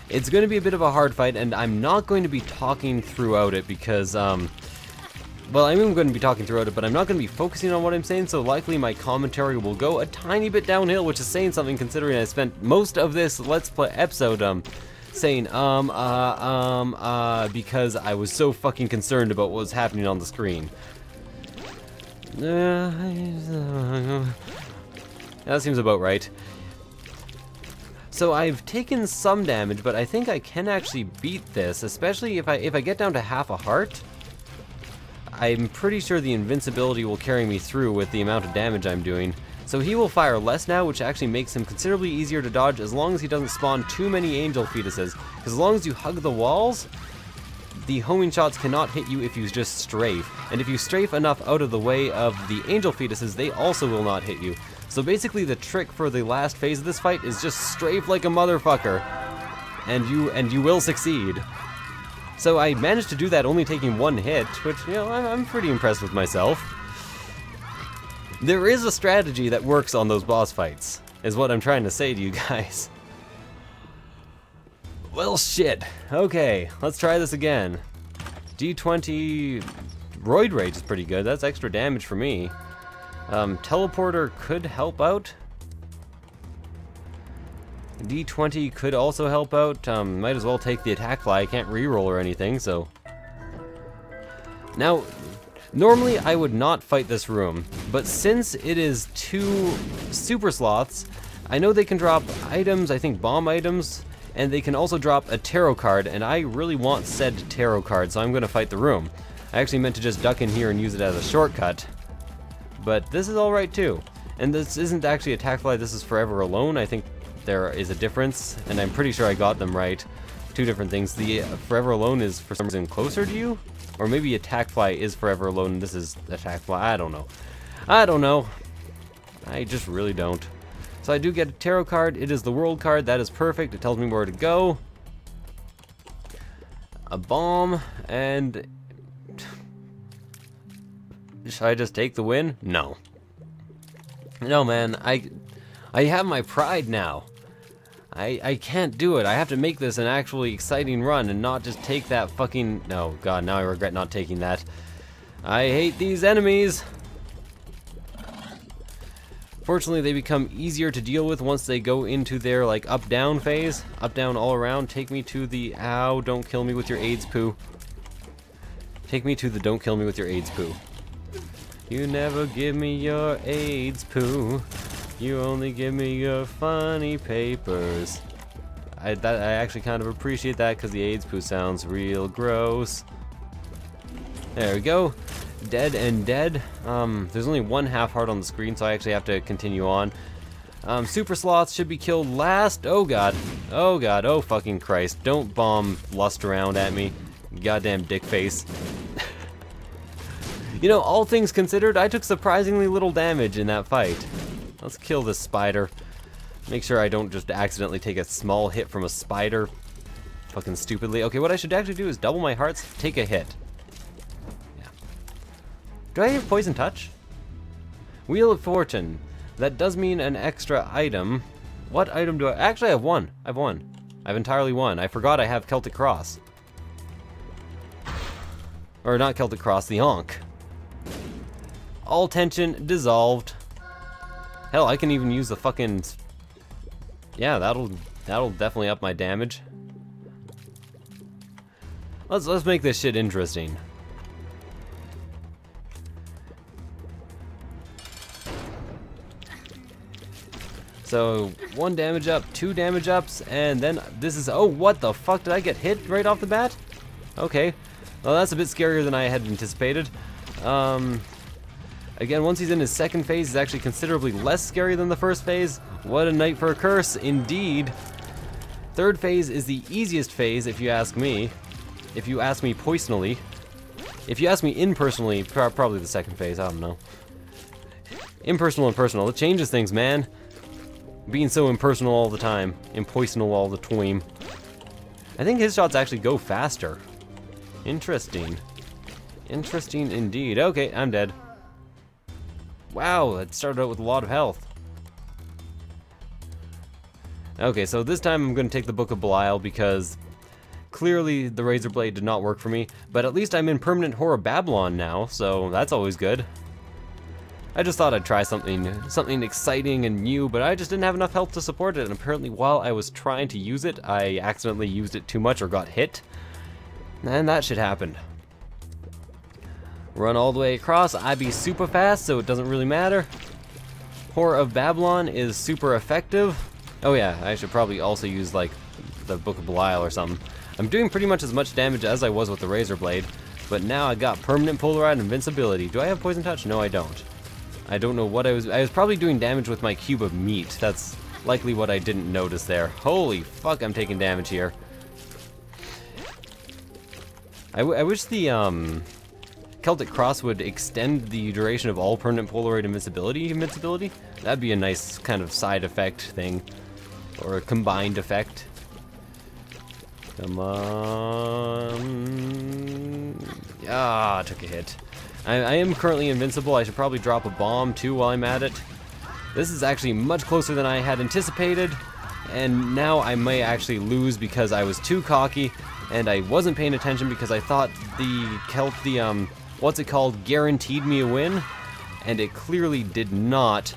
It's going to be a bit of a hard fight, and I'm not going to be talking throughout it because, well, I am going to be talking throughout it, but I'm not going to be focusing on what I'm saying, so likely my commentary will go a tiny bit downhill, which is saying something considering I spent most of this Let's Play episode, saying, because I was so fucking concerned about what was happening on the screen. That seems about right. So I've taken some damage, but I think I can actually beat this, especially if I get down to half a heart. I'm pretty sure the invincibility will carry me through with the amount of damage I'm doing. So he will fire less now, which actually makes him considerably easier to dodge as long as he doesn't spawn too many angel fetuses. Because as long as you hug the walls, the homing shots cannot hit you if you just strafe. And if you strafe enough out of the way of the angel fetuses, they also will not hit you. So basically the trick for the last phase of this fight is just strafe like a motherfucker. And you will succeed. So I managed to do that only taking 1 hit, which, you know, I'm pretty impressed with myself. There is a strategy that works on those boss fights, is what I'm trying to say to you guys. Well, shit. Okay, let's try this again. D20... Roid Rage is pretty good. That's extra damage for me. Teleporter could help out. D20 could also help out. Might as well take the attack fly. I can't reroll or anything, so... Now, normally I would not fight this room, but since it is 2 super sloths, I know they can drop items, I think bomb items, and they can also drop a tarot card, and I really want said tarot card, so I'm going to fight the room. I actually meant to just duck in here and use it as a shortcut. But this is alright too. And this isn't actually Attack Fly, this is Forever Alone. I think there is a difference, and I'm pretty sure I got them right. Two different things. The Forever Alone is for some reason closer to you? Or maybe Attack Fly is Forever Alone and this is Attack Fly. I don't know. I don't know. I just really don't. So I do get a tarot card. It is the world card. That is perfect. It tells me where to go. A bomb, and should I just take the win? No. No, man. I have my pride now. I can't do it. I have to make this an actually exciting run and not just take that fucking... No, God, now I regret not taking that. I hate these enemies. Fortunately, they become easier to deal with once they go into their, like, up-down phase. Up-down all around. Take me to the... Ow, don't kill me with your AIDS poo. Take me to the don't kill me with your AIDS poo. You never give me your AIDS poo. You only give me your funny papers. I actually kind of appreciate that because the AIDS poo sounds real gross. There we go. Dead and dead. There's only one half heart on the screen, so I actually have to continue on. Super sloths should be killed last. Oh god. Oh god. Oh fucking Christ. Don't bomb lust around at me. Goddamn dick face. You know, all things considered, I took surprisingly little damage in that fight. Let's kill this spider. Make sure I don't just accidentally take a small hit from a spider. Fucking stupidly. Okay, what I should actually do is double my hearts, take a hit. Yeah. Do I have poison touch? Wheel of Fortune. That does mean an extra item. What item do I... Actually, I have one. I've won. I've entirely won. I forgot I have Celtic Cross. Or not Celtic Cross, the Ankh. All tension dissolved. Hell, I can even use the fucking... Yeah, that'll definitely up my damage. Let's make this shit interesting. So, 1 damage up, 2 damage ups, and then this is... Oh, what the fuck? Did I get hit right off the bat? Okay. Well, that's a bit scarier than I had anticipated. Again, once he's in his second phase, he's actually considerably less scary than the first phase. What a night for a curse, indeed. Third phase is the easiest phase, if you ask me. If you ask me personally. If you ask me impersonally, probably the second phase, I don't know. Impersonal and personal, it changes things, man. Being so impersonal all the time. Impersonal all the time. I think his shots actually go faster. Interesting. Interesting indeed. Okay, I'm dead. Wow, that started out with a lot of health. Okay, so this time I'm going to take the Book of Belial because clearly the Razor Blade did not work for me, but at least I'm in permanent Whore of Babylon now, so that's always good. I just thought I'd try something exciting and new, but I just didn't have enough health to support it, and apparently while I was trying to use it, I accidentally used it too much or got hit, and that shit happened. Run all the way across. I be super fast, so it doesn't really matter. Whore of Babylon is super effective. Oh yeah, I should probably also use like the Book of Belial or something. I'm doing pretty much as much damage as I was with the Razor Blade, but now I got permanent Polarized invincibility. Do I have poison touch? No, I don't. I don't know what I was probably doing damage with my cube of meat. That's likely what I didn't notice there. Holy fuck, I'm taking damage here. I wish the Celtic Cross would extend the duration of all permanent Polaroid invincibility. That'd be a nice kind of side effect thing. Or a combined effect. Come on. Ah, I took a hit. I am currently invincible. I should probably drop a bomb too while I'm at it. This is actually much closer than I had anticipated. And now I may actually lose because I was too cocky. And I wasn't paying attention because I thought what's it called, guaranteed me a win, and it clearly did not.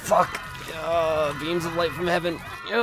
Fuck. Beams of light from heaven. Oh.